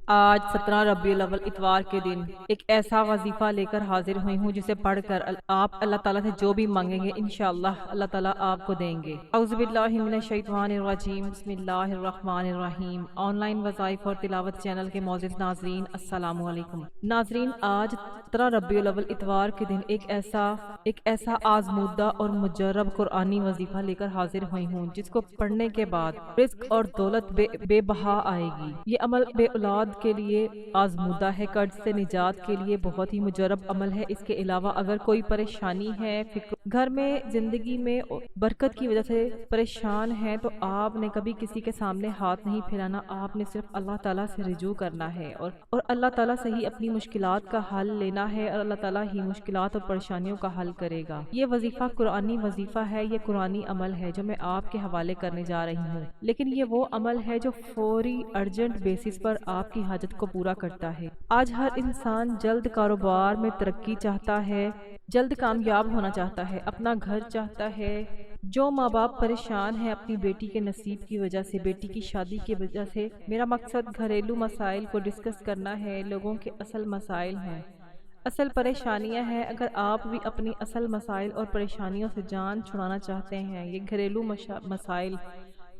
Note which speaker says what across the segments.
Speaker 1: آج 17 ربیع الاول اتوار کے دن ایک ایسا وظیفہ لے کر حاضر ہوئی ہوں جسے پڑھ کر آپ اللہ تعالیٰ سے جو بھی مانگیں گے انشاءاللہ اللہ تعالیٰ آپ کو دیں گے۔ اعوذ باللہ من الشیطان الرجیم، بسم اللہ الرحمن الرحیم۔ آن لائن وظائف اور تلاوت چینل کے معزز ناظرین السلام علیکم۔ ناظرین، آج 17 ربیع الاول اتوار کے دن ایک ایسا آزمودہ اور مجرب قرآنی وظیفہ لے کر حاضر ہوئی ہوں جس کو پڑھنے کے بعد رزق اور دولت بے بہا آئے گی۔ یہ عمل بے اولاد کے لیے آزمودہ ہے، قرض سے نجات کے لیے بہت ہی مجرب عمل ہے۔ اس کے علاوہ اگر کوئی پریشانی ہے، گھر میں زندگی میں برکت کی وجہ سے پریشان ہے تو آپ نے کبھی کسی کے سامنے ہاتھ نہیں پھیلانا، آپ نے صرف اللہ تعالیٰ سے رجوع کرنا ہے اور اللہ تعالیٰ سے ہی اپنی مشکلات کا حل لینا ہے اور اللہ تعالیٰ ہی مشکلات اور پریشانیوں کا حل کرے گا۔ یہ وظیفہ قرآنی وظیفہ ہے، یہ قرآنی عمل ہے جو میں آپ کے حوالے کرنے جا رہی ہوں، لیکن یہ وہ عمل ہے جو فوری ارجنٹ بیسس پر آپ کی حاجت کو پورا کرتا ہے۔ آج ہر انسان جلد کاروبار میں ترقی چاہتا ہے، جلد کامیاب ہونا چاہتا ہے، اپنا گھر چاہتا ہے۔ جو ماں باپ پریشان ہیں اپنی بیٹی کے نصیب کی وجہ سے، بیٹی کی شادی کی وجہ سے، میرا مقصد گھریلو مسائل کو ڈسکس کرنا ہے۔ لوگوں کے اصل مسائل ہیں، اصل پریشانیاں ہیں۔ اگر آپ بھی اپنی اصل مسائل اور پریشانیوں سے جان چھڑانا چاہتے ہیں، یہ گھریلو مسائل،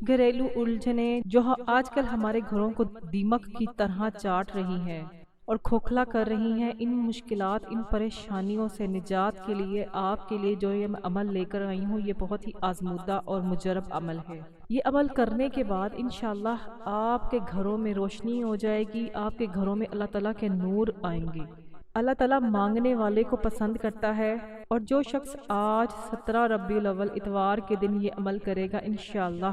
Speaker 1: گھریلو الجھنیں جو آج کل ہمارے گھروں کو دیمک کی طرح چاٹ رہی ہیں اور کھوکھلا کر رہی ہیں، ان مشکلات، ان پریشانیوں سے نجات کے لیے آپ کے لیے جو یہ میں عمل لے کر آئی ہوں، یہ بہت ہی آزمودہ اور مجرب عمل ہے۔ یہ عمل کرنے کے بعد انشاءاللہ آپ کے گھروں میں روشنی ہو جائے گی، آپ کے گھروں میں اللہ تعالیٰ کے نور آئیں گے۔ اللہ تعالیٰ مانگنے والے کو پسند کرتا ہے، اور جو شخص آج 17 ربیع الاول اتوار کے دن یہ عمل کرے گا انشاءاللہ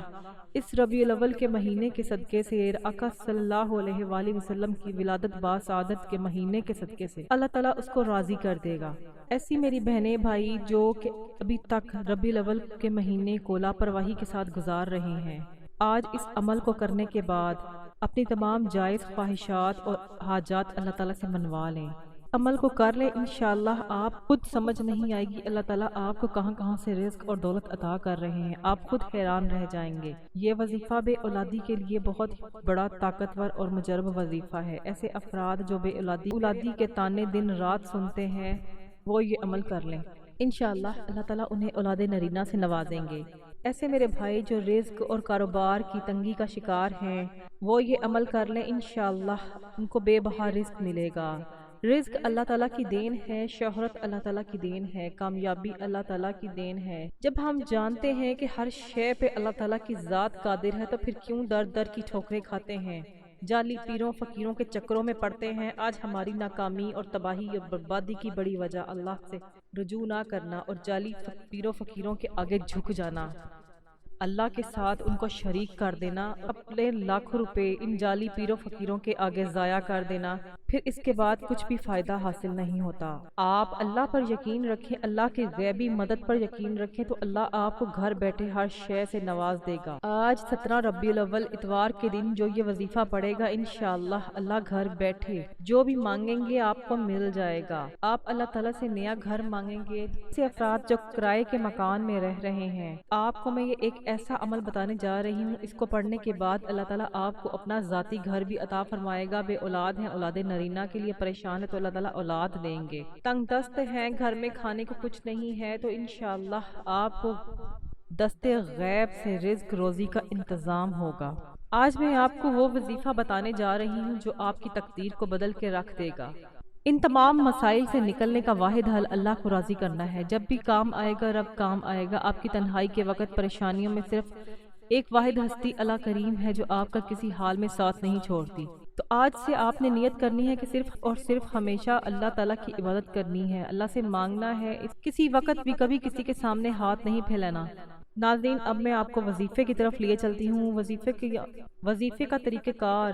Speaker 1: اس ربیع الاول کے مہینے کے صدقے سے، آقا صلی اللہ علیہ وآلہ وسلم کی ولادت باسعادت کے مہینے کے صدقے سے اللہ تعالیٰ اس کو راضی کر دے گا۔ ایسی میری بہنیں بھائی جو کہ ابھی تک ربیع الاول کے مہینے کو لاپرواہی کے ساتھ گزار رہے ہیں، آج اس عمل کو کرنے کے بعد اپنی تمام جائز خواہشات اور حاجات اللہ تعالیٰ سے منوا لیں۔ عمل کو کر لیں، انشاءاللہ آپ خود سمجھ نہیں آئے گی اللہ تعالیٰ آپ کو کہاں کہاں سے رزق اور دولت عطا کر رہے ہیں، آپ خود حیران رہ جائیں گے۔ یہ وظیفہ بے اولادی کے لیے بہت بڑا طاقتور اور مجرب وظیفہ ہے۔ ایسے افراد جو بے اولادی کے تانے دن رات سنتے ہیں وہ یہ عمل کر لیں، انشاءاللہ اللہ تعالیٰ انہیں اولاد نرینہ سے نوازیں گے۔ ایسے میرے بھائی جو رزق اور کاروبار کی تنگی کا شکار ہیں، وہ یہ عمل کر لیں، انشاءاللہ ان کو بے بہا رزق ملے گا۔ رزق اللہ تعالیٰ کی دین ہے، شہرت اللہ تعالیٰ کی دین ہے، کامیابی اللہ تعالیٰ کی دین ہے۔ جب ہم جانتے ہیں کہ ہر شے پہ اللہ تعالیٰ کی ذات قادر ہے تو پھر کیوں در در کی ٹھوکریں کھاتے ہیں، جعلی پیروں فقیروں کے چکروں میں پڑتے ہیں۔ آج ہماری ناکامی اور تباہی اور بربادی کی بڑی وجہ اللہ سے رجوع نہ کرنا اور جعلی پیروں فقیروں کے آگے جھک جانا، اللہ کے ساتھ ان کو شریک کر دینا، اپنے لاکھوں روپے ان جعلی پیروں فقیروں کے آگے ضائع کر دینا، پھر اس کے بعد کچھ بھی فائدہ حاصل نہیں ہوتا۔ آپ اللہ پر یقین رکھیں، اللہ کی غیبی مدد پر یقین رکھیں تو اللہ آپ کو گھر بیٹھے ہر شے سے نواز دے گا۔ آج 17 ربیع الاول اتوار کے دن جو یہ وظیفہ پڑے گا انشاءاللہ اللہ گھر بیٹھے جو بھی مانگیں گے آپ کو مل جائے گا۔ آپ اللہ تعالیٰ سے نیا گھر مانگیں گے۔ ایسے افراد جو کرائے کے مکان میں رہ رہے ہیں، آپ کو میں یہ ایک ایسا عمل بتانے جا رہی ہوں، اس کو پڑھنے کے بعد اللہ تعالیٰ آپ کو اپنا ذاتی گھر بھی عطا فرمائے گا۔ بے اولاد ہیں، اولاد نرینہ کے لیے پریشان ہے تو اللہ تعالیٰ اولاد دیں گے۔ تنگ دست ہیں، گھر میں کھانے کو کچھ نہیں ہے تو انشاءاللہ آپ کو دستے غیب سے رزق روزی کا انتظام ہوگا۔ آج میں آپ کو وہ وظیفہ بتانے جا رہی ہوں جو آپ کی تقدیر کو بدل کے رکھ دے گا۔ ان تمام مسائل سے نکلنے کا واحد حل اللہ کو راضی کرنا ہے۔ جب بھی کام آئے گا، رب کام آئے گا۔ آپ کی تنہائی کے وقت پریشانیوں میں صرف ایک واحد ہستی اللہ کریم ہے جو آپ کا کسی حال میں ساتھ نہیں چھوڑتی۔ تو آج سے آپ نے نیت کرنی ہے کہ صرف اور صرف ہمیشہ اللہ تعالیٰ کی عبادت کرنی ہے، اللہ سے مانگنا ہے، کسی وقت بھی کبھی کسی کے سامنے ہاتھ نہیں پھیلانا۔ ناظرین، اب میں آپ کو وظیفے کی طرف لیے چلتی ہوں۔ وظیفے کا طریقہ کار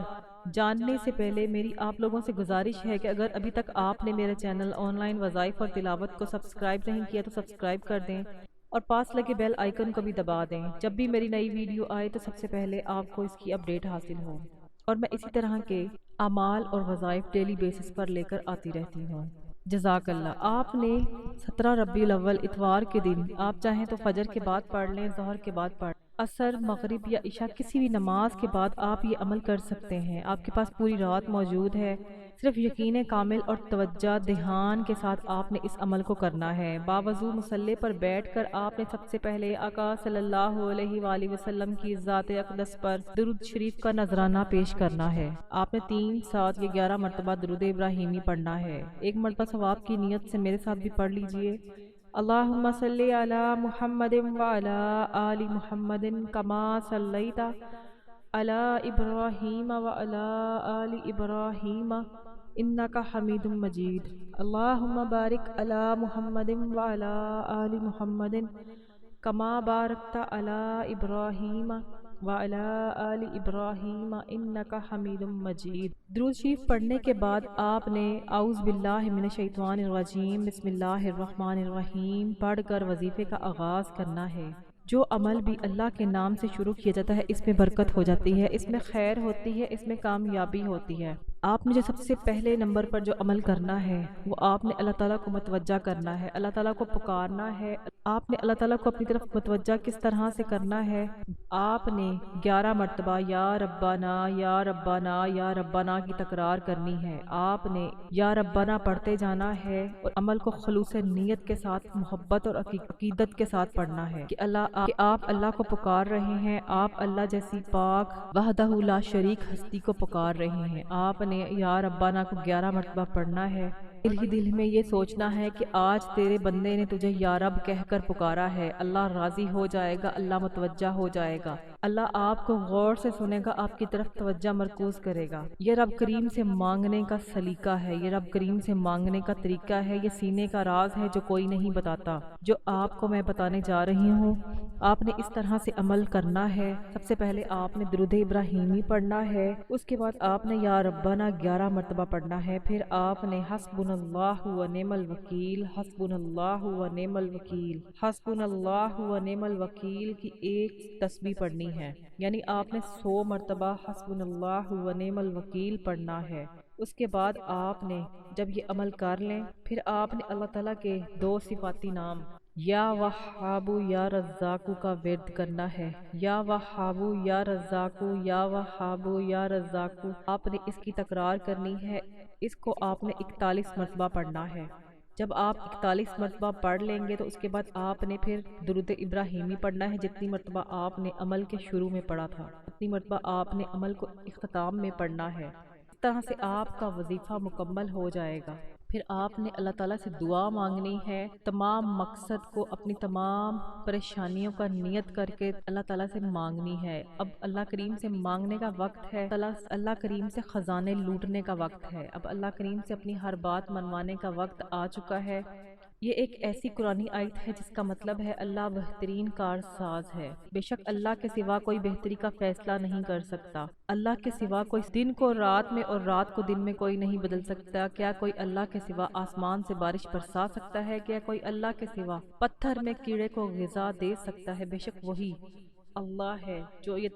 Speaker 1: جاننے سے پہلے میری آپ لوگوں سے گزارش ہے کہ اگر ابھی تک آپ نے میرے چینل آن لائن وظائف اور تلاوت کو سبسکرائب نہیں کیا تو سبسکرائب کر دیں اور پاس لگے بیل آئیکن کو بھی دبا دیں۔ جب بھی میری نئی ویڈیو آئے تو سب سے پہلے آپ کو اس کی اپڈیٹ حاصل ہو، اور میں اسی طرح کے اعمال اور وظائف ڈیلی بیسس پر لے کر آتی رہتی ہوں۔ جزاک اللہ۔ آپ نے 17 ربیع الاول اتوار کے دن آپ چاہیں تو فجر کے بعد پڑھ لیں، ظہر کے بعد پڑھ عصر، مغرب یا عشاء کسی بھی نماز کے بعد آپ یہ عمل کر سکتے ہیں۔ آپ کے پاس پوری رات موجود ہے، صرف یقین کامل اور توجہ دھیان کے ساتھ آپ نے اس عمل کو کرنا ہے۔ باوضو مصلی پر بیٹھ کر آپ نے سب سے پہلے آقا صلی اللہ علیہ وآلہ وسلم کی ذات اقدس پر درود شریف کا نذرانہ پیش کرنا ہے۔ آپ نے 3، 7 یا 11 مرتبہ درود ابراہیمی پڑھنا ہے۔ ایک مرتبہ ثواب کی نیت سے میرے ساتھ بھی پڑھ لیجئے۔ اللہم صلی علی محمد وعلی آل محمد کما صلیت علی ابراہیم وعلی آل ابراہیم انکا حمید مجید۔ اللہم بارک علی محمد وعلی آل محمد کما بارکت علی ابراہیم وعلی آل ابراہیم انکا حمید مجید۔ درود شریف پڑھنے کے بعد آپ نے اعوذ باللہ من الشیطان الرجیم بسم اللہ الرحمن الرحیم پڑھ کر وظیفے کا آغاز کرنا ہے۔ جو عمل بھی اللہ کے نام سے شروع کیا جاتا ہے اس میں برکت ہو جاتی ہے، اس میں خیر ہوتی ہے، اس میں کامیابی ہوتی ہے۔ آپ نے جو سب سے پہلے نمبر پر جو عمل کرنا ہے وہ آپ نے اللہ تعالیٰ کو متوجہ کرنا ہے، اللہ تعالیٰ کو پکارنا ہے۔ آپ نے اللہ تعالیٰ کو اپنی طرف متوجہ کس طرح سے کرنا ہے؟ آپ نے 11 مرتبہ یا ربنا یا ربنا یا ربنا کی تکرار کرنی ہے۔ آپ نے یا ربنا پڑھتے جانا ہے اور عمل کو خلوص نیت کے ساتھ، محبت اور عقیدت کے ساتھ پڑھنا ہے کہ آپ اللہ کو پکار رہے ہیں، آپ اللہ جیسی پاک وحدہ لا شریک ہستی کو پکار رہے ہیں۔ آپ نے یا ربنا کو 11 مرتبہ پڑھنا ہے۔ دل ہی دل میں یہ سوچنا ہے کہ آج تیرے بندے نے تجھے یا رب کہہ کر پکارا ہے، اللہ راضی ہو جائے گا، اللہ متوجہ ہو جائے گا، اللہ آپ کو غور سے سنے گا، آپ کی طرف توجہ مرکوز کرے گا۔ یہ رب کریم سے مانگنے کا سلیقہ ہے، یہ رب کریم سے مانگنے کا طریقہ ہے، یہ سینے کا راز ہے جو کوئی نہیں بتاتا، جو آپ کو میں بتانے جا رہی ہوں۔ آپ نے اس طرح سے عمل کرنا ہے۔ سب سے پہلے آپ نے درود ابراہیمی پڑھنا ہے، اس کے بعد آپ نے یا ربنا 11 مرتبہ پڑھنا ہے، پھر آپ نے حسبنا اللہ و نعم الوکیل، حسبنا اللہ و نعم الوکیل، حسبنا اللہ و نعم الوکیل کی ایک تسبیح پڑھنی ہے، یعنی آپ نے 100 مرتبہ حسبنا اللہ و نعم الوکیل پڑھنا ہے۔ اس کے بعد آپ نے جب یہ عمل کر لیں پھر آپ نے اللہ تعالیٰ کے 2 صفاتی نام یا وہابو یا رزاقو کا ورد کرنا ہے۔ یا وہابو یا رزاقو، یا وہابو یا رزاقو، آپ نے اس کی تکرار کرنی ہے۔ اس کو آپ نے 41 مرتبہ پڑھنا ہے۔ جب آپ 41 مرتبہ پڑھ لیں گے تو اس کے بعد آپ نے پھر درود ابراہیمی پڑھنا ہے، جتنی مرتبہ آپ نے عمل کے شروع میں پڑھا تھا اتنی مرتبہ آپ نے عمل کو اختتام میں پڑھنا ہے۔ اس طرح سے آپ کا وظیفہ مکمل ہو جائے گا۔ پھر آپ نے اللہ تعالیٰ سے دعا مانگنی ہے، تمام مقصد کو، اپنی تمام پریشانیوں کا نیت کر کے اللہ تعالیٰ سے مانگنی ہے۔ اب اللہ کریم سے مانگنے کا وقت ہے، اللہ کریم سے خزانے لوٹنے کا وقت ہے، اب اللہ کریم سے اپنی ہر بات منوانے کا وقت آ چکا ہے۔ یہ ایک ایسی قرآنی آیت ہے جس کا مطلب ہے اللہ بہترین کارساز ہے، بے شک اللہ کے سوا کوئی بہتری کا فیصلہ نہیں کر سکتا، اللہ کے سوا کوئی دن کو رات میں اور رات کو دن میں کوئی نہیں بدل سکتا۔ کیا کوئی اللہ کے سوا آسمان سے بارش برسا سکتا ہے؟ کیا کوئی اللہ کے سوا پتھر میں کیڑے کو غذا دے سکتا ہے؟ بے شک وہی اللہ ہے جو یہ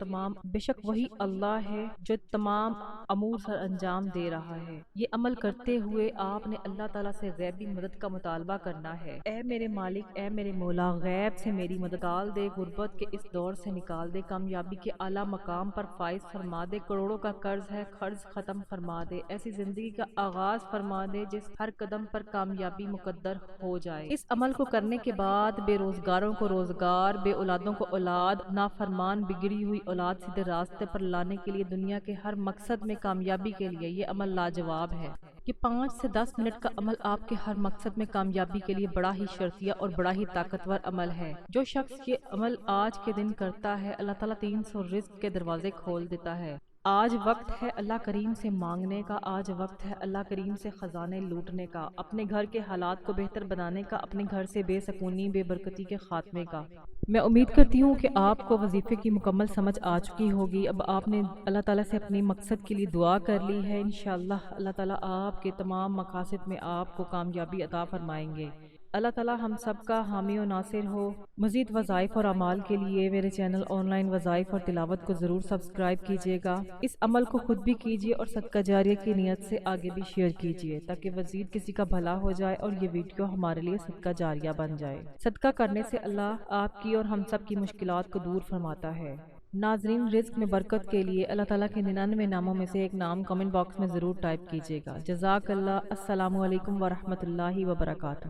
Speaker 1: تمام امور سر انجام دے رہا ہے۔ یہ عمل کرتے ہوئے آپ نے اللہ تعالیٰ سے غیبی مدد کا مطالبہ کرنا ہے۔ اے میرے مالک، اے میرے مولا، غیب سے میری مدد نکال دے، غربت کے اس دور سے نکال دے، کامیابی کے اعلیٰ مقام پر فائز فرما دے، کروڑوں کا قرض ہے، قرض ختم فرما دے، ایسی زندگی کا آغاز فرما دے جس ہر قدم پر کامیابی مقدر ہو جائے۔ اس عمل کو کرنے کے بعد بے روزگاروں کو روزگار، بے اولادوں کو اولاد، نافرمان بگڑی ہوئی اولاد سیدھے راستے پر لانے کے لیے، دنیا کے ہر مقصد میں کامیابی کے لیے یہ عمل لاجواب ہے۔ یہ 5 سے 10 منٹ کا عمل آپ کے ہر مقصد میں کامیابی کے لیے بڑا ہی شرطیہ اور بڑا ہی طاقتور عمل ہے۔ جو شخص یہ عمل آج کے دن کرتا ہے، اللہ تعالیٰ 300 رزق کے دروازے کھول دیتا ہے۔ آج وقت ہے اللہ کریم سے مانگنے کا، آج وقت ہے اللہ کریم سے خزانے لوٹنے کا، اپنے گھر کے حالات کو بہتر بنانے کا، اپنے گھر سے بے سکونی، بے برکتی کے خاتمے کا۔ میں امید کرتی ہوں کہ آپ کو وظیفے کی مکمل سمجھ آ چکی ہوگی۔ اب آپ نے اللہ تعالیٰ سے اپنی مقصد کے لیے دعا کر لی ہے، انشاءاللہ اللہ تعالیٰ آپ کے تمام مقاصد میں آپ کو کامیابی عطا فرمائیں گے۔ اللہ تعالی ہم سب کا حامی و ناصر ہو۔ مزید وظائف اور اعمال کے لیے میرے چینل آن لائن وظائف اور تلاوت کو ضرور سبسکرائب کیجیے گا۔ اس عمل کو خود بھی کیجیے اور صدقہ جاریہ کی نیت سے آگے بھی شیئر کیجیے تاکہ مزید کسی کا بھلا ہو جائے اور یہ ویڈیو ہمارے لیے صدقہ جاریہ بن جائے۔ صدقہ کرنے سے اللہ آپ کی اور ہم سب کی مشکلات کو دور فرماتا ہے۔ ناظرین، رزق میں برکت کے لیے اللہ تعالیٰ کے 99 ناموں میں سے ایک نام کمنٹ باکس میں ضرور ٹائپ کیجیے گا۔ جزاک اللہ۔ السلام علیکم ورحمۃ اللہ وبرکاتہ۔